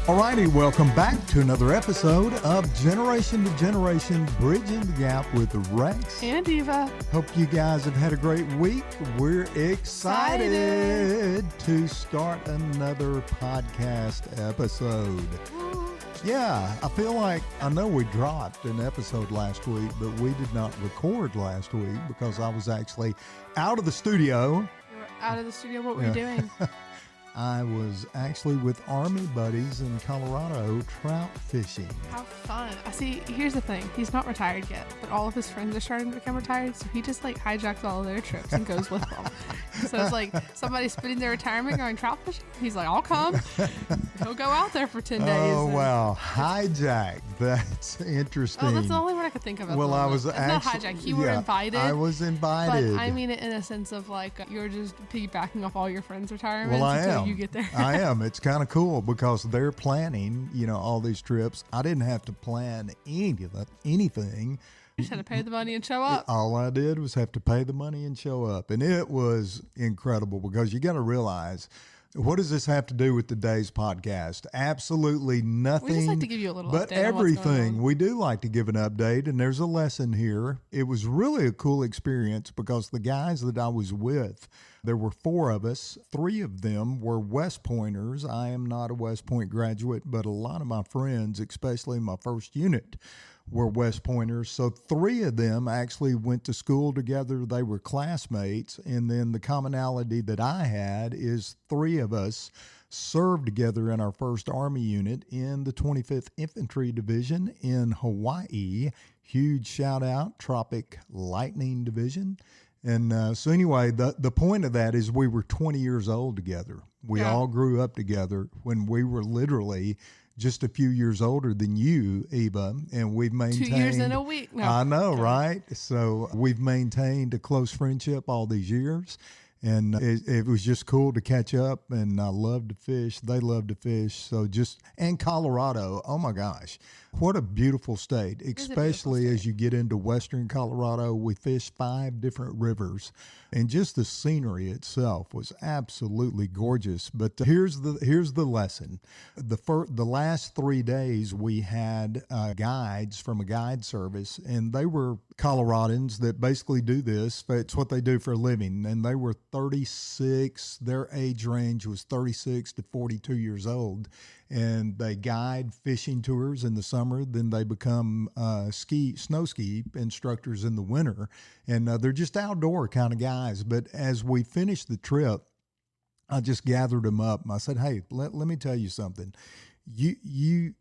Alrighty, welcome back to another episode of Generation to Generation, Bridging the Gap with Rex and Eva. Hope you guys have had a great week. We're excited to start another podcast episode. Yeah, I feel like, I know we dropped an episode last week, but we did not record last week because I was actually out of the studio. You were out of the studio? What were you doing? I was actually with Army buddies in Colorado trout fishing. How fun. See, here's the thing. He's not retired yet, but all of his friends are starting to become retired, so he just hijacks all of their trips and goes with them. So it's like somebody spending their retirement going trout fishing. He's like, I'll come. He'll go out there for 10 days. Oh, wow. Hijack. That's interesting. Oh, that's the only word I could think of. Well, I was it's not hijack. You were invited. I was invited. But I mean it in a sense of like you're just piggybacking off all your friends' retirements until I am. You get there. I am. It's kind of cool because they're planning, all these trips. I didn't have to plan anything. You just had to pay the money and show up. All I did was have to pay the money and show up. And it was incredible because you got to realize, what does this have to do with today's podcast? Absolutely nothing. We just like to give you a little but update everything. We do like to give an update, and there's a lesson here. It was really a cool experience because the guys that I was with, there were 4 of us. 3 of them were West Pointers. I am not a West Point graduate, but a lot of my friends, especially my first unit, were West Pointers. So 3 of them actually went to school together. They were classmates. And then the commonality that I had is 3 of us served together in our 1st Army unit in the 25th Infantry Division in Hawaii. Huge shout out, Tropic Lightning Division. And so anyway, the point of that is we were 20 years old together. We all grew up together when we were literally just a few years older than you, Eva, and we've maintained 2 years in a week. No. I know, right? So we've maintained a close friendship all these years, and it was just cool to catch up. And I love to fish; they love to fish. So and Colorado, oh my gosh, what a beautiful state! Especially as you get into western Colorado, we fished 5 different rivers, and just the scenery itself was absolutely gorgeous. But here's the lesson: the last 3 days we had guides from a guide service, and they were Coloradans that basically do this. It's what they do for a living, and they were 36. Their age range was 36 to 42 years old, and they guide fishing tours in the summer. Then they become snow ski instructors in the winter, and they're just outdoor kind of guys. But as we finished the trip, I just gathered them up and I said, "Hey, let me tell you something. You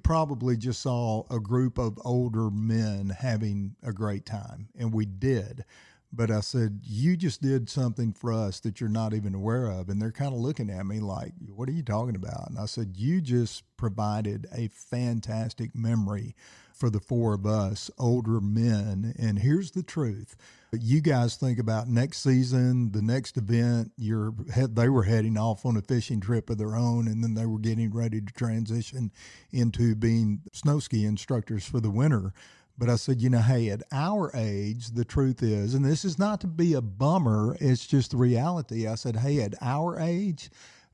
probably just saw a group of older men having a great time, and we did. But I said, you just did something for us that you're not even aware of." And they're kind of looking at me like, "What are you talking about?" And I said, "You just provided a fantastic memory for the 4 of us older men. And here's the truth. You guys think about next season, the next event, they were heading off on a fishing trip of their own, and then they were getting ready to transition into being snow ski instructors for the winter. But I said, hey, at our age, the truth is, and this is not to be a bummer, it's just the reality. I said, hey, at our age,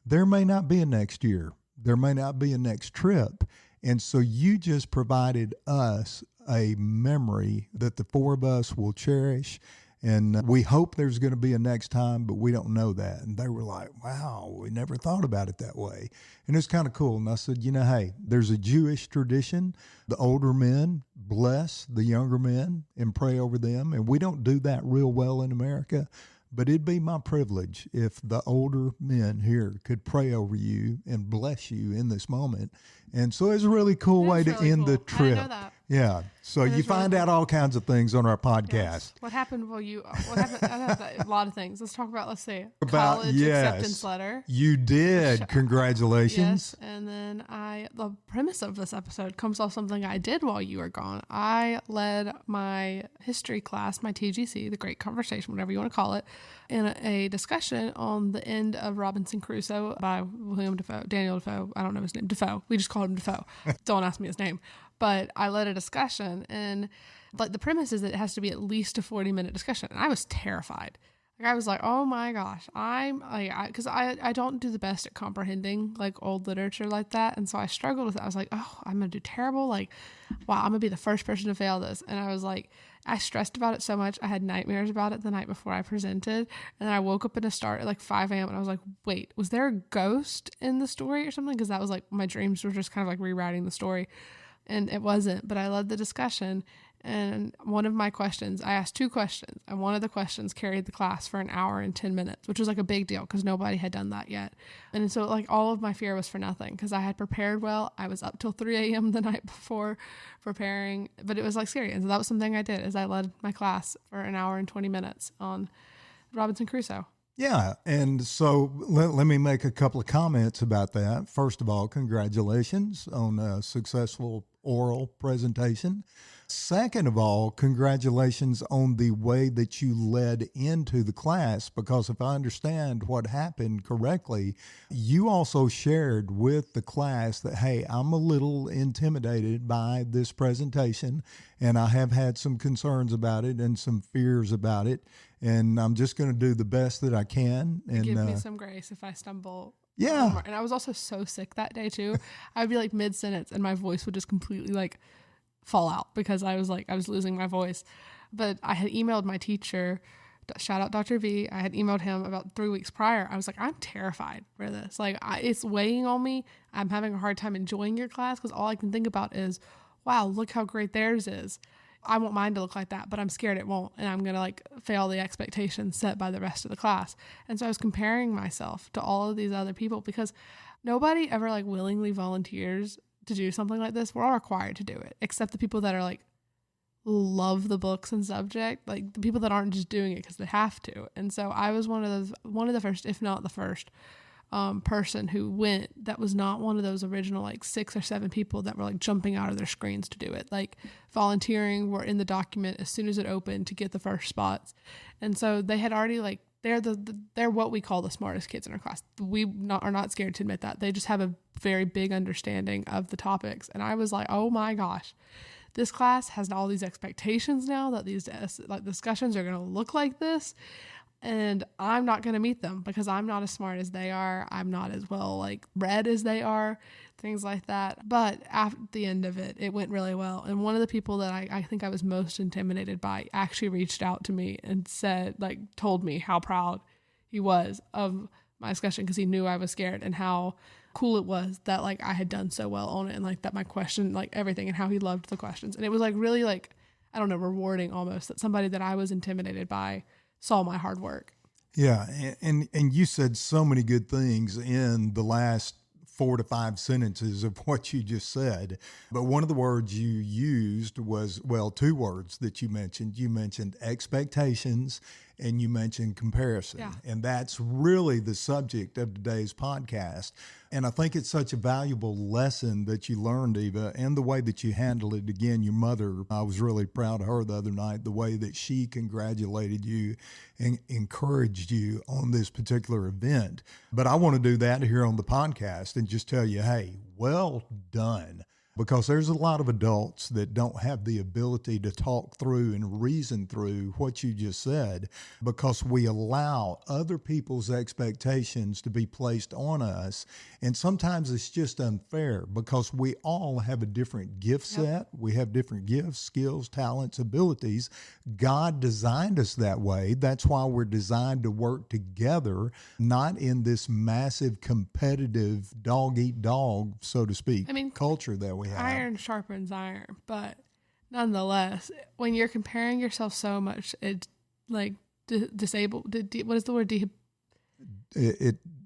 there may not be a next year. There may not be a next trip. And so you just provided us a memory that the 4 of us will cherish. And we hope there's going to be a next time, but we don't know that. And they were like, wow, we never thought about it that way. And it's kind of cool. And I said, hey, there's a Jewish tradition. The older men bless the younger men and pray over them. And we don't do that real well in America. But it'd be my privilege if the older men here could pray over you and bless you in this moment. And so it's a really cool way to end the trip. I didn't know that. Yeah. So you find out all kinds of things on our podcast. Yes. What happened? What happened? I have a lot of things. Let's talk about, let's see, college acceptance letter. You did. Congratulations. Yes. And then the premise of this episode comes off something I did while you were gone. I led my history class, my TGC, the Great Conversation, whatever you want to call it, in a discussion on the end of Robinson Crusoe by Daniel Defoe. I don't know his name. Defoe. We just called him Defoe. Don't ask me his name. But I led a discussion, and the premise is that it has to be at least a 40-minute discussion. And I was terrified. I was like, oh my gosh, because I don't do the best at comprehending like old literature like that. And so I struggled with it. I was like, oh, I'm going to do terrible. Like, wow, I'm going to be the first person to fail this. And I was like, I stressed about it so much. I had nightmares about it the night before I presented. And then I woke up in a start at like 5 a.m. and I was like, wait, was there a ghost in the story or something? Because that was like, my dreams were just kind of like rewriting the story. And it wasn't, but I led the discussion. And one of my questions, I asked 2 questions, and one of the questions carried the class for an hour and 10 minutes, which was like a big deal because nobody had done that yet. And so like all of my fear was for nothing because I had prepared well. I was up till 3 a.m. the night before preparing, but it was like scary. And so that was something I did, is I led my class for an hour and 20 minutes on Robinson Crusoe. Yeah. And so let me make a couple of comments about that. First of all, congratulations on a successful oral presentation. Second of all, congratulations on the way that you led into the class, because if I understand what happened correctly, you also shared with the class that, hey, I'm a little intimidated by this presentation and I have had some concerns about it and some fears about it. And I'm just going to do the best that I can. And give me some grace if I stumble. Yeah. And I was also so sick that day too. I'd be like mid-sentence and my voice would just completely like fall out because I was losing my voice. But I had emailed my teacher, shout out Dr. V. I had emailed him about 3 weeks prior. I was like, I'm terrified for this. Like, it's weighing on me. I'm having a hard time enjoying your class because all I can think about is, wow, look how great theirs is. I want mine to look like that, but I'm scared it won't. And I'm going to like fail the expectations set by the rest of the class. And so I was comparing myself to all of these other people because nobody ever like willingly volunteers to do something like this. We're all required to do it, except the people that are like love the books and subject, like the people that aren't just doing it because they have to. And so I was one of the first, if not the first, person who went that was not one of those original like 6 or 7 people that were like jumping out of their screens to do it. Like volunteering were in the document as soon as it opened to get the first spots. And so they had already like, they're what we call the smartest kids in our class. We are not scared to admit that. They just have a very big understanding of the topics. And I was like, oh my gosh, this class has all these expectations now that these like discussions are going to look like this. And I'm not going to meet them because I'm not as smart as they are. I'm not as well like read as they are, things like that. But at the end of it, it went really well. And one of the people that I think I was most intimidated by actually reached out to me and said, like, told me how proud he was of my discussion because he knew I was scared and how cool it was that like I had done so well on it and like that my question, like everything, and how he loved the questions. And it was like really like, I don't know, rewarding almost that somebody that I was intimidated by saw my hard work. Yeah. And you said so many good things in the last 4 to 5 sentences of what you just said. But one of the words you used was, well, 2 words that you mentioned. You mentioned expectations and you mentioned comparison. Yeah. And that's really the subject of today's podcast. And I think it's such a valuable lesson that you learned, Eva, and the way that you handled it. Again, your mother, I was really proud of her the other night, the way that she congratulated you and encouraged you on this particular event. But I want to do that here on the podcast and just tell you, hey, well done. Because there's a lot of adults that don't have the ability to talk through and reason through what you just said because we allow other people's expectations to be placed on us. And sometimes it's just unfair because we all have a different gift set. We have different gifts, skills, talents, abilities. God designed us that way. That's why we're designed to work together, not in this massive competitive dog eat dog, so to speak, culture that we have. Iron sharpens iron, but nonetheless, when you're comparing yourself so much, it like disabled. What is the word? It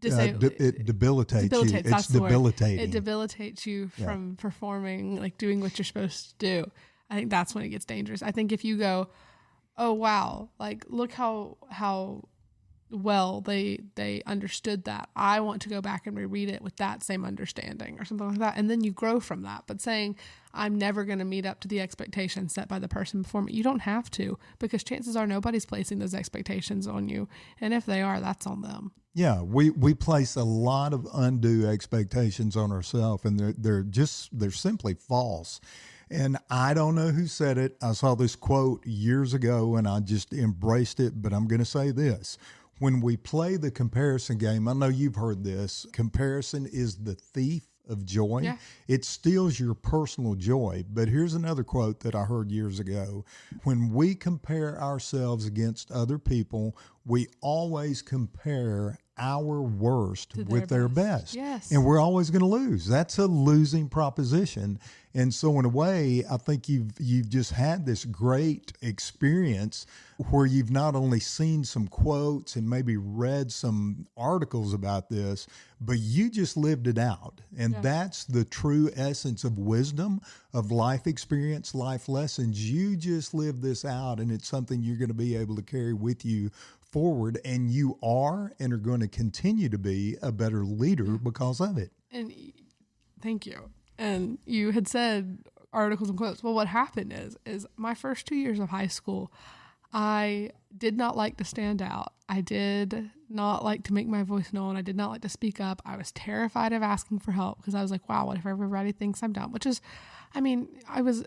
debilitates you. It's debilitating. It debilitates you from performing, like doing what you're supposed to do. I think that's when it gets dangerous. I think if you go, oh wow, like look how well they understood that. I want to go back and reread it with that same understanding or something like that. And then you grow from that. But saying I'm never going to meet up to the expectations set by the person before me, you don't have to, because chances are nobody's placing those expectations on you. And if they are, that's on them. Yeah, we place a lot of undue expectations on ourselves, and they're simply false. And I don't know who said it. I saw this quote years ago and I just embraced it, but I'm going to say this. When we play the comparison game, I know you've heard this, comparison is the thief of joy. Yeah. It steals your personal joy. But here's another quote that I heard years ago. When we compare ourselves against other people, we always compare our worst with their best. Yes. And we're always going to lose. That's a losing proposition. And so in a way, I think you've just had this great experience where you've not only seen some quotes and maybe read some articles about this, but you just lived it out. And that's the true essence of wisdom, of life experience, life lessons. You just live this out, and it's something you're going to be able to carry with you forward, and you are and are going to continue to be a better leader because of it. And thank you. And you had said articles and quotes. Well, what happened is my first 2 years of high school, I did not like to stand out. I did not like to make my voice known. I did not like to speak up. I was terrified of asking for help because I was like, wow, what if everybody thinks I'm dumb? Which is, I mean, I was,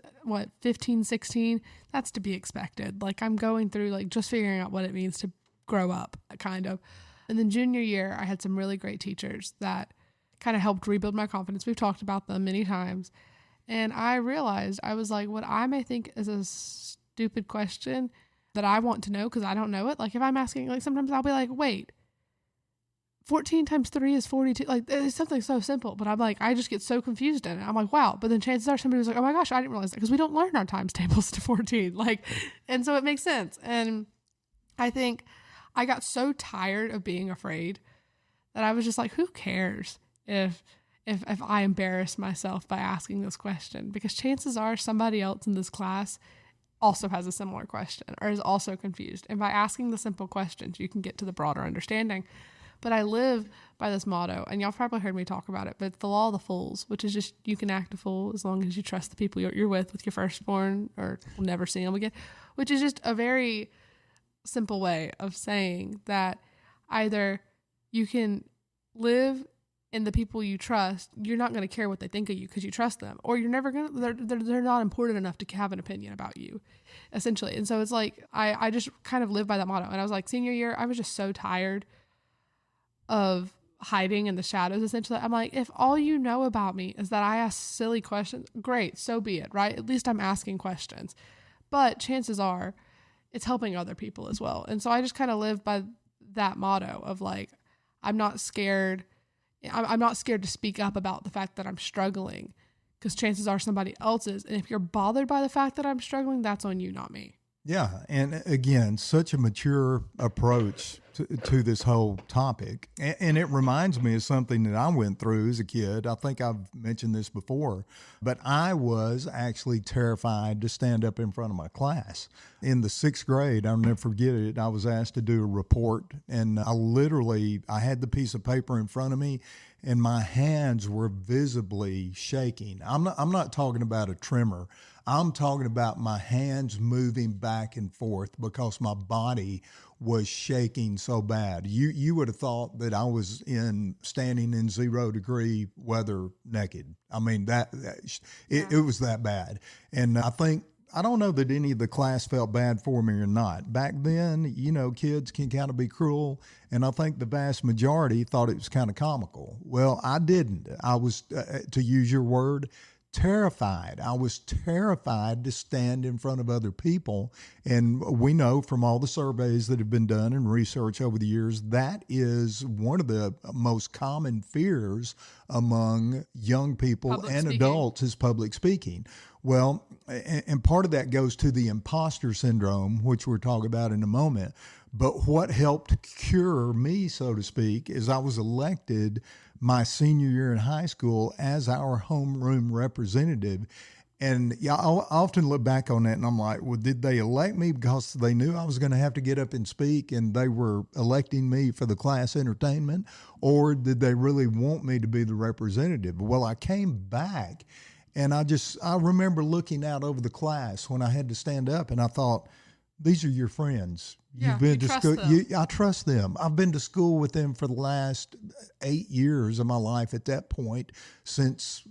15, 16? That's to be expected. Like, I'm going through, like, just figuring out what it means to grow up, kind of. And then junior year, I had some really great teachers that kind of helped rebuild my confidence. We've talked about them many times. And I realized, I was like, what I may think is a stupid question that I want to know because I don't know it. Like, if I'm asking, like, sometimes I'll be like, wait, 14 times 3 is 42. Like, it's something so simple. But I'm like, I just get so confused in it. I'm like, wow. But then chances are somebody was like, oh my gosh, I didn't realize that, because we don't learn our times tables to 14. Like, and so it makes sense. And I think I got so tired of being afraid that I was just like, who cares if I embarrass myself by asking this question? Because chances are somebody else in this class also has a similar question or is also confused. And by asking the simple questions, you can get to the broader understanding. But I live by this motto, and y'all probably heard me talk about it, but it's the law of the fools, which is just, you can act a fool as long as you trust the people you're with your firstborn, or will never see them again, which is just a very simple way of saying that either you can live in the people you trust, you're not going to care what they think of you because you trust them, or you're never going to, they're not important enough to have an opinion about you, essentially. And so it's like, I just kind of live by that motto. And I was like, senior year, I was just so tired of hiding in the shadows, essentially. I'm like, if all you know about me is that I ask silly questions, great, so be it, right? At least I'm asking questions. But chances are it's helping other people as well. And so I just kind of live by that motto of like, I'm not scared to speak up about the fact that I'm struggling, because chances are somebody else is. And if you're bothered by the fact that I'm struggling, that's on you, not me. Yeah. And again, such a mature approach to this whole topic. And it reminds me of something that I went through as a kid. I think I've mentioned this before, but I was actually terrified to stand up in front of my class. In the 6th grade, I'll never forget it, I was asked to do a report, and I had the piece of paper in front of me, and my hands were visibly shaking. I'm not talking about a tremor. I'm talking about my hands moving back and forth because my body was shaking so bad. You would have thought that I was standing in 0-degree weather naked. I mean, it was that bad. And I don't know that any of the class felt bad for me or not. Back then, kids can kind of be cruel, and I think the vast majority thought it was kind of comical. Well, I didn't. I was, to use your word, terrified. I was terrified to stand in front of other people. And we know from all the surveys that have been done and research over the years, that is one of the most common fears among young people and adults is public speaking. Well, and part of that goes to the imposter syndrome, which we'll talk about in a moment. But what helped cure me, so to speak, is I was elected my senior year in high school as our homeroom representative. And yeah, I often look back on that and I'm like, well, did they elect me because they knew I was going to have to get up and speak and they were electing me for the class entertainment? Or did they really want me to be the representative? Well, I came back and I remember looking out over the class when I had to stand up and I thought, these are your friends. Yeah, You've been you to trust school. them. I trust them. I've been to school with them for the last 8 years of my life at that point, since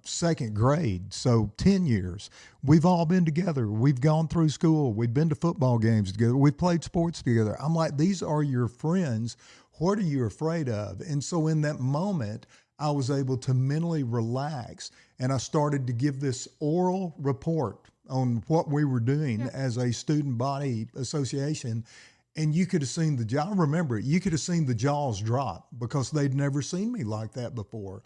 second grade. So 10 years. We've all been together. We've gone through school. We've been to football games together. We've played sports together. I'm like, these are your friends. What are you afraid of? And so in that moment, I was able to mentally relax and I started to give this oral report on what we were doing as a student body association. And you could have seen I remember it, you could have seen the jaws drop because they'd never seen me like that before.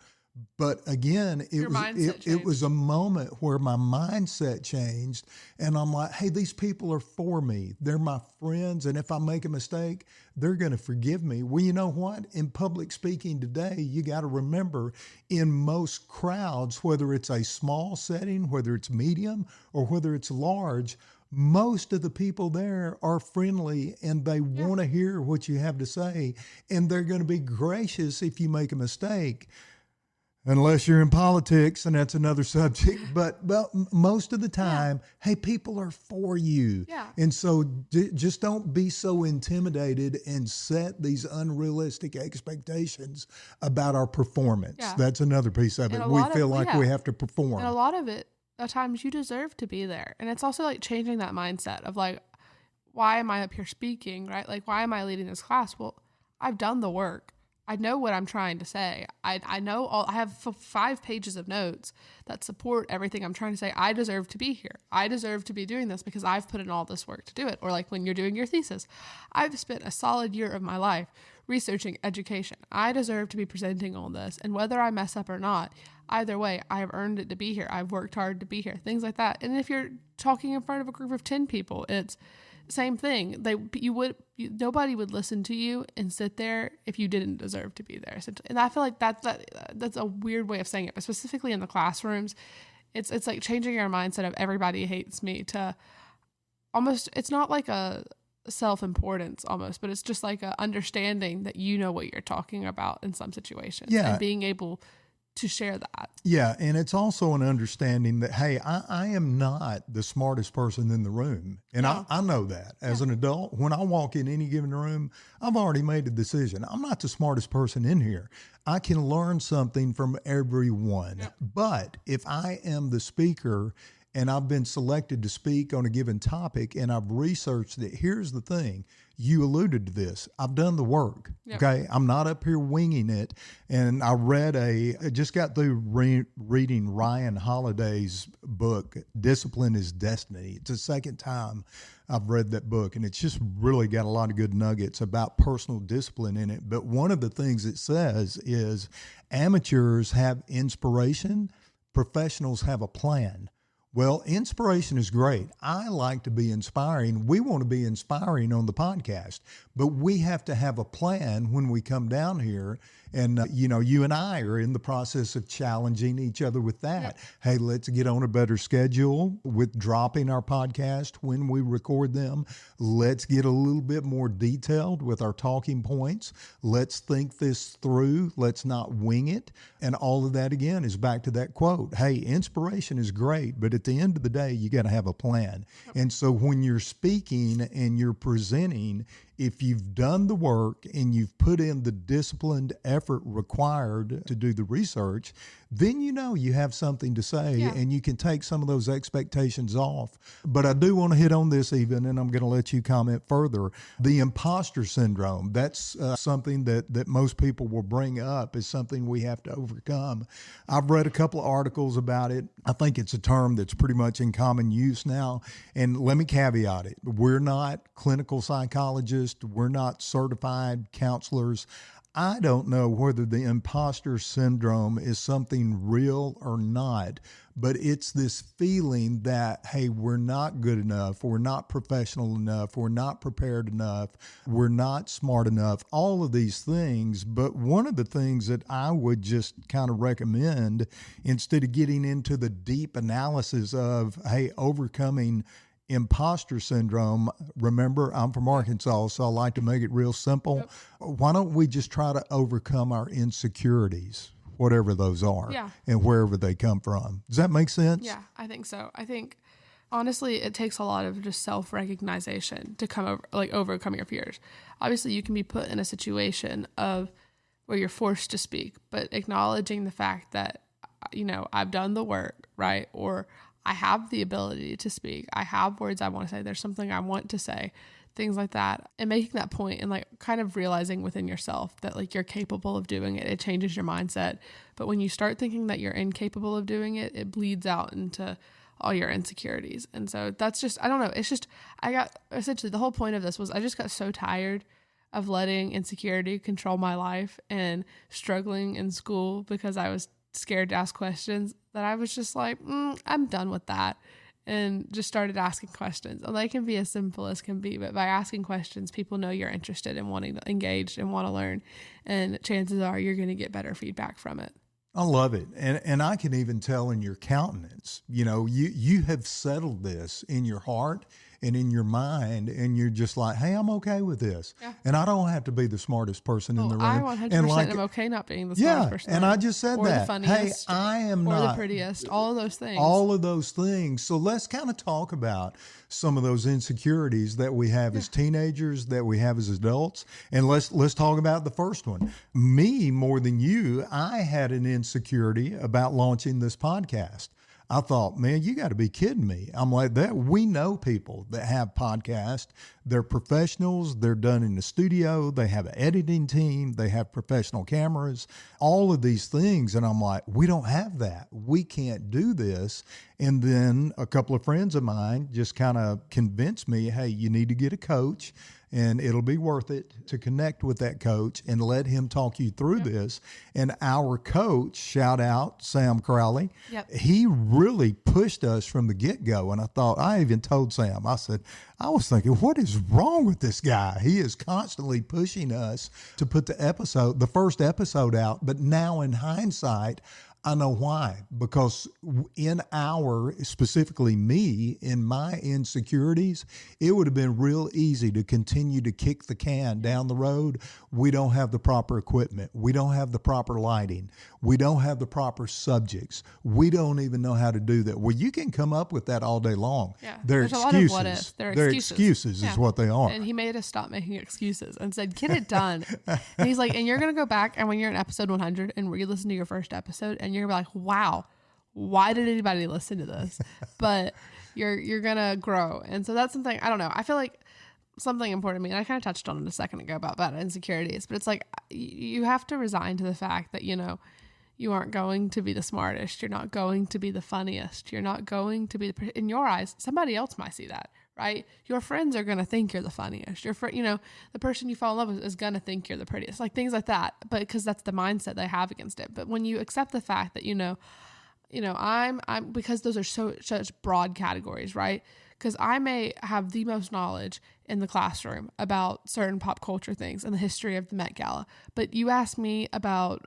But again, it was a moment where my mindset changed and I'm like, hey, these people are for me. They're my friends. And if I make a mistake, they're going to forgive me. Well, you know what? In public speaking today, you got to remember in most crowds, whether it's a small setting, whether it's medium or whether it's large, most of the people there are friendly and they want to hear what you have to say. And they're going to be gracious if you make a mistake. Unless you're in politics, and that's another subject. But most of the time, hey, people are for you. Yeah. And so just don't be so intimidated and set these unrealistic expectations about our performance. Yeah. That's another piece of it. We feel like we have to perform. And a lot of it, at times, you deserve to be there. And it's also like changing that mindset of like, why am I up here speaking, right? Like, why am I leading this class? Well, I've done the work. I know what I'm trying to say. I know I have 5 pages of notes that support everything I'm trying to say. I deserve to be here. I deserve to be doing this because I've put in all this work to do it. Or like when you're doing your thesis, I've spent a solid year of my life researching education. I deserve to be presenting on this. And whether I mess up or not, either way, I have earned it to be here. I've worked hard to be here. Things like that. And if you're talking in front of a group of 10 people, it's same thing. Nobody would listen to you and sit there if you didn't deserve to be there. And I feel like that's a weird way of saying it, but specifically in the classrooms, it's like changing your mindset of everybody hates me to almost, it's not like a self-importance almost, but it's just like a understanding that you know what you're talking about in some situations and being able to share that. Yeah. And it's also an understanding that, hey, I am not the smartest person in the room. And I know that as an adult, when I walk in any given room, I've already made a decision. I'm not the smartest person in here. I can learn something from everyone. Yeah. But if I am the speaker and I've been selected to speak on a given topic and I've researched it, here's the thing. You alluded to this. I've done the work. Yep. Okay. I'm not up here winging it. And I just got through reading Ryan Holiday's book, Discipline is Destiny. It's the second time I've read that book, and it's just really got a lot of good nuggets about personal discipline in it. But one of the things it says is amateurs have inspiration, professionals have a plan. Well, inspiration is great. I like to be inspiring. We want to be inspiring on the podcast, but we have to have a plan when we come down here. And, you and I are in the process of challenging each other with that. Yep. Hey, let's get on a better schedule with dropping our podcast when we record them. Let's get a little bit more detailed with our talking points. Let's think this through. Let's not wing it. And all of that, again, is back to that quote. Hey, inspiration is great, but at the end of the day, you got to have a plan. Yep. And so when you're speaking and you're presenting, if you've done the work and you've put in the disciplined effort required to do the research, then you have something to say and you can take some of those expectations off. But I do want to hit on this even, and I'm going to let you comment further. The imposter syndrome, that's something that most people will bring up as something we have to overcome. I've read a couple of articles about it. I think it's a term that's pretty much in common use now. And let me caveat it. We're not clinical psychologists. We're not certified counselors. I don't know whether the imposter syndrome is something real or not, but it's this feeling that, hey, we're not good enough, we're not professional enough, we're not prepared enough, we're not smart enough, all of these things. But one of the things that I would just kind of recommend, instead of getting into the deep analysis of, hey, overcoming imposter syndrome. Remember, I'm from Arkansas, so I like to make it real simple. Yep. Why don't we just try to overcome our insecurities, whatever those are, Yeah. and wherever they come from? Does that make sense? Yeah, I think so. I think honestly, it takes a lot of just self-recognition to come over, like overcome your fears. Obviously, you can be put in a situation of where you're forced to speak, but acknowledging the fact that, I've done the work, right? Or I have the ability to speak. I have words I want to say. There's something I want to say, things like that. And making that point and like kind of realizing within yourself that like you're capable of doing it, it changes your mindset. But when you start thinking that you're incapable of doing it, it bleeds out into all your insecurities. And so that's just, I don't know. It's just, essentially the whole point of this was I just got so tired of letting insecurity control my life and struggling in school because I was scared to ask questions, that I was just like, I'm done with that, and just started asking questions. And they can be as simple as can be, but by asking questions, people know you're interested and wanting to engage and want to learn, and chances are you're going to get better feedback from it. I love it. And I can even tell in your countenance, you have settled this in your heart and in your mind, and you're just like, hey, I'm okay with this. Yeah. And I don't have to be the smartest person in the room. I 100% am okay not being the smartest person. And I just said or that. The funniest, hey, I am or not. Or the prettiest, all of those things. All of those things. So let's kind of talk about some of those insecurities that we have as teenagers, that we have as adults. And let's talk about the first one. Me, more than you, I had an insecurity about launching this podcast. I thought, man, you got to be kidding me. I'm like that. We know people that have podcasts. They're professionals. They're done in the studio. They have an editing team. They have professional cameras, all of these things. And I'm like, we don't have that. We can't do this. And then a couple of friends of mine just kind of convinced me, hey, you need to get a coach, and it'll be worth it to connect with that coach and let him talk you through this. And our coach, shout out Sam Crowley, he really pushed us from the get-go. And I even told Sam, I said, I was thinking, what is wrong with this guy? He is constantly pushing us to put the first episode out. But now in hindsight, I know why, because specifically me, in my insecurities, it would have been real easy to continue to kick the can down the road. We don't have the proper equipment. We don't have the proper lighting. We don't have the proper subjects. We don't even know how to do that. Well, you can come up with that all day long. Yeah. They're excuses. A lot of what if. They're excuses is what they are. And he made us stop making excuses and said, get it done. And he's like, and you're going to go back, and when you're in episode 100 and re-listen to your first episode, and you're going to be like, wow, why did anybody listen to this? But you're going to grow. And so that's something, I don't know. I feel like something important to me, and I kind of touched on it a second ago about insecurities, but it's like you have to resign to the fact that, you aren't going to be the smartest. You're not going to be the funniest. You're not going to be in your eyes, somebody else might see that, right? Your friends are going to think you're the funniest. Your friend, the person you fall in love with is going to think you're the prettiest, like things like that. But because that's the mindset they have against it. But when you accept the fact that, I'm because those are such broad categories, right? Because I may have the most knowledge in the classroom about certain pop culture things and the history of the Met Gala. But you ask me about,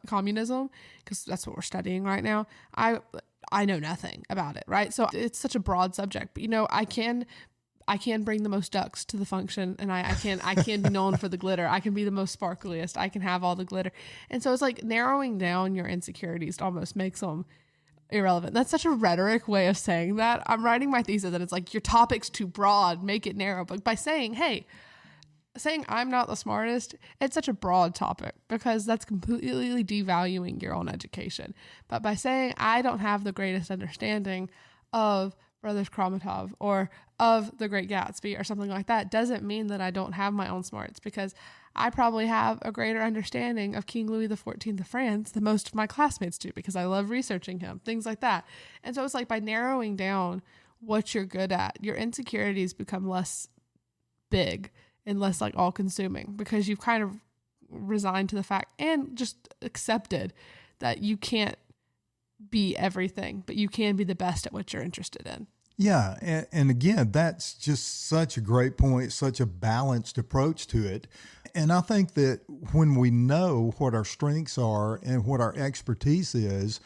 communism, because that's what we're studying right now. I know nothing about it, right? So it's such a broad subject, but I can bring the most ducks to the function, and I can be known for the glitter. I can be the most sparkliest. I can have all the glitter. And so it's like narrowing down your insecurities almost makes them irrelevant. That's such a rhetoric way of saying that. I'm writing my thesis and it's like, your topic's too broad, make it narrow. But by saying I'm not the smartest, it's such a broad topic because that's completely devaluing your own education. But by saying I don't have the greatest understanding of Brothers Karamazov or of The Great Gatsby or something like that doesn't mean that I don't have my own smarts, because I probably have a greater understanding of King Louis XIV of France than most of my classmates do, because I love researching him, things like that. And so it's like by narrowing down what you're good at, your insecurities become less big and less like all consuming, because you've kind of resigned to the fact and just accepted that you can't be everything, but you can be the best at what you're interested in. Yeah. And again, that's just such a great point, such a balanced approach to it. And I think that when we know what our strengths are and what our expertise is,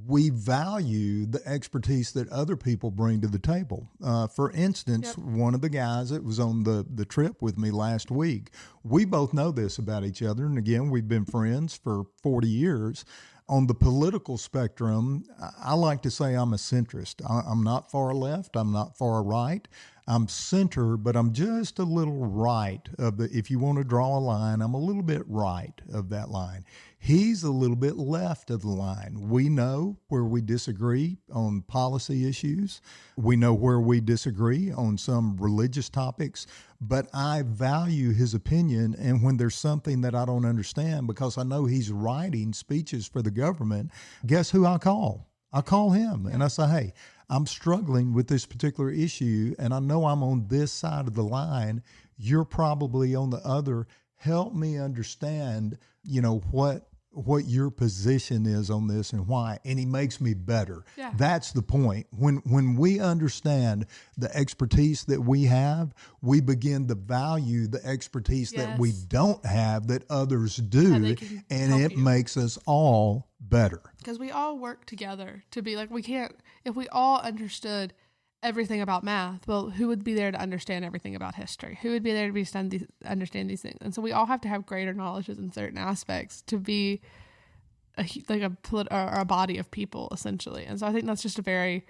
we value the expertise that other people bring to the table. For instance, one of the guys that was on the trip with me last week, we both know this about each other. And again, we've been friends for 40 years. On the political spectrum, I like to say I'm a centrist. I'm not far left. I'm not far right. I'm center, but I'm just a little right of the, if you want to draw a line, I'm a little bit right of that line. He's a little bit left of the line. We know where we disagree on policy issues. We know where we disagree on some religious topics, but I value his opinion. And when there's something that I don't understand, because I know he's writing speeches for the government, guess who I call? I call him and I say, hey, I'm struggling with this particular issue and I know I'm on this side of the line. You're probably on the other. Help me understand, what your position is on this and why. And he makes me better. Yeah. That's the point. When we understand the expertise that we have, we begin to value the expertise that we don't have that others do. And it makes us all better. Because we all work together to be like, if we all understood everything about math, well, who would be there to understand everything about history? Who would be there to understand these things? And so we all have to have greater knowledges in certain aspects to be a body of people, essentially. And so I think that's just a very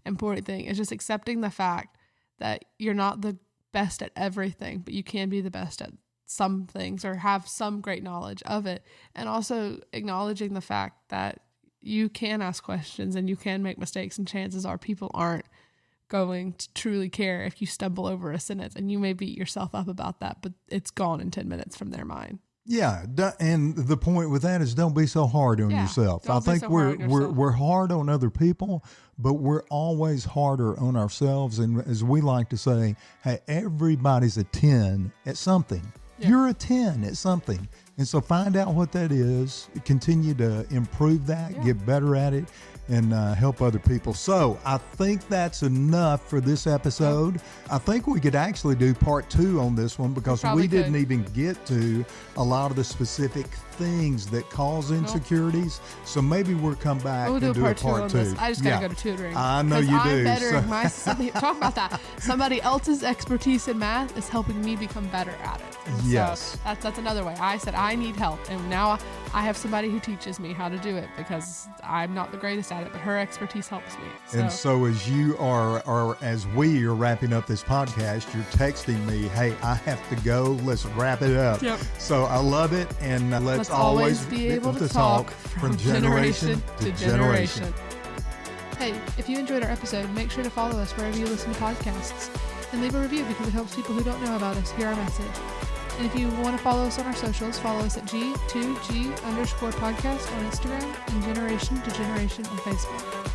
important thing. It's just accepting the fact that you're not the best at everything, but you can be the best at some things or have some great knowledge of it. And also acknowledging the fact that you can ask questions and you can make mistakes, and chances are people aren't going to truly care if you stumble over a sentence, and you may beat yourself up about that, but it's gone in 10 minutes from their mind. Yeah, and the point with that is don't be so hard on yourself. I think we're hard on other people, but we're always harder on ourselves. And as we like to say, hey, everybody's a 10 at something. Yeah. You're a 10 at something. And so find out what that is, continue to improve that, get better at it, and help other people. So I think that's enough for this episode. I think we could actually do part 2 on this one because we didn't even get to a lot of the specific things that cause insecurities. So maybe we'll come back and do a part 2. I just got to go to tutoring. I know you do. I'm better in my talk about that. Somebody else's expertise in math is helping me become better at it. And yes. So that's another way. I said I need help, and now I have somebody who teaches me how to do it because I'm not the greatest at it, but her expertise helps me. And so as you are, as we are wrapping up this podcast, you're texting me, hey, I have to go. Let's wrap it up. Yep. So I love it. And let's always be able to talk from generation to generation. Hey, if you enjoyed our episode, make sure to follow us wherever you listen to podcasts and leave a review because it helps people who don't know about us hear our message. And if you want to follow us on our socials, follow us at G2G_podcast on Instagram and Generation to Generation on Facebook.